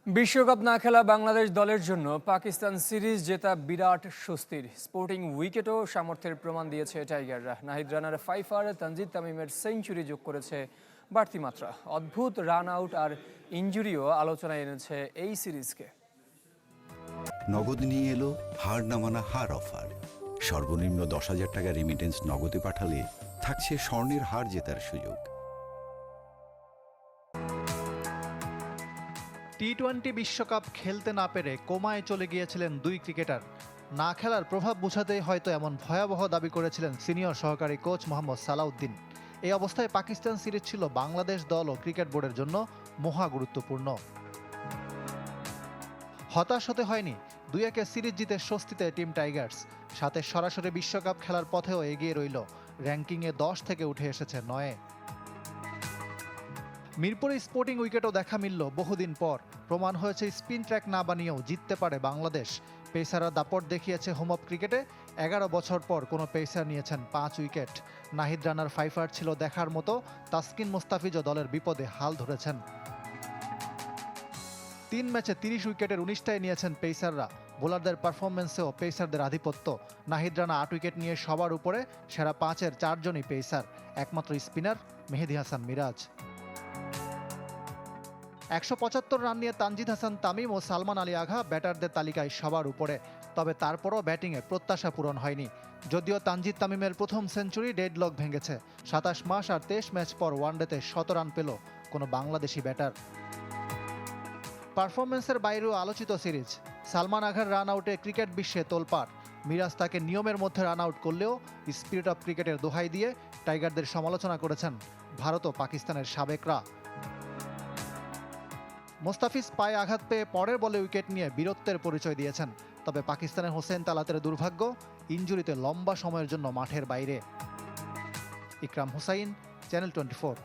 বিশ্বকাপ না খেলা বাংলাদেশ দলের জন্য পাকিস্তান সিরিজ জেতা বিরাট স্বস্তির। স্পোর্টিং উইকেটও সামর্থ্যের প্রমাণ দিয়েছে টাইগাররা। নাহিদ রানার ফাইফার, তানজিদ তামিমের সেঞ্চুরি যোগ করেছে বাড়তি মাত্রা। অদ্ভুত রান আউট আর ইনজুরিও আলোচনায় এনেছে এই সিরিজকে। নগদ নিয়ে এলো হার না মানা হার অফার। সর্বনিম্ন 10,000 টাকা রেমিটেন্স নগদে পাঠালে থাকছে স্বর্ণের হার জেতার সুযোগ। টি-20 বিশ্বকাপ খেলতে না পেরে কোমায় চলে গিয়েছিলেন দুই ক্রিকেটার। না খেলার প্রভাব বোঝাতেই হয়তো এমন ভয়াবহ দাবি করেছিলেন সিনিয়র সহকারী কোচ মোহাম্মদ সালাউদ্দিন। এই অবস্থায় পাকিস্তান সিরিজ ছিল বাংলাদেশ দল ও ক্রিকেট বোর্ডের জন্য মহা গুরুত্বপূর্ণ। হতাশ হতে হয়নি। 2-1 সিরিজ জিতে স্বস্তিতে টিম টাইগার্স। সাথে সরাসরি বিশ্বকাপ খেলার পথেও এগিয়ে রইল। র্যাঙ্কিংয়ে 10 থেকে উঠে এসেছে 9-এ। মিরপুরে স্পোর্টিং উইকেটও দেখা মিলল বহুদিন পর। প্রমাণ হয়েছে স্পিন ট্র্যাক না বানিয়েও জিততে পারে বাংলাদেশ। পেসাররা দাপট দেখিয়েছে হোম অফ ক্রিকেটে। 11 বছর পর কোনো পেসার নিয়েছেন 5 উইকেট। নাহিদ রানার ফাইফার ছিল দেখার মতো। তাসকিন মুস্তাফিজও দলের বিপদে হাল ধরেছেন। 3 ম্যাচে 30 উইকেটের 19টাই নিয়েছেন পেসাররা। বোলারদের পারফরমেন্সেও পেসারদের আধিপত্য। নাহিদ রানা 8 উইকেট নিয়ে সবার উপরে। সেরা 5-এর 4 জনই পেসার। একমাত্র স্পিনার মেহেদী হাসান মিরাজ। 175 রান নিয়ে তানজিদ হাসান তামিম ও সালমান আলী আগা ব্যাটারদের তালিকায় সবার উপরে। তবে তারপরও ব্যাটিংয়ে প্রত্যাশা পূরণ হয়নি। যদিও তানজিদ তামিমের প্রথম সেঞ্চুরি ডেডলক ভেঙেছে। 27 মাস আর 23 ম্যাচ পর ওয়ানডেতে 100 রান পেল কোনো বাংলাদেশি ব্যাটার। পারফরমেন্সের বাইরেও আলোচিত সিরিজ। সালমান আঘার রান আউটে ক্রিকেট বিশ্বে তোলপাড়। মিরাজ তাকে নিয়মের মধ্যে রান আউট করলেও স্পিরিট অফ ক্রিকেটের দোহাই দিয়ে টাইগারদের সমালোচনা করেছেন ভারত ও পাকিস্তানের সাবেকরা। মোস্তাফিজ পায়ে আঘাত পেয়ে পরের বলে উইকেট নিয়ে বীরত্বের পরিচয় দিয়েছেন। তবে পাকিস্তানের হোসেন তালাতের দুর্ভাগ্য, ইনজুরিতে লম্বা সময়ের জন্য মাঠের বাইরে। ইকরাম হুসাইন, চ্যানেল 24।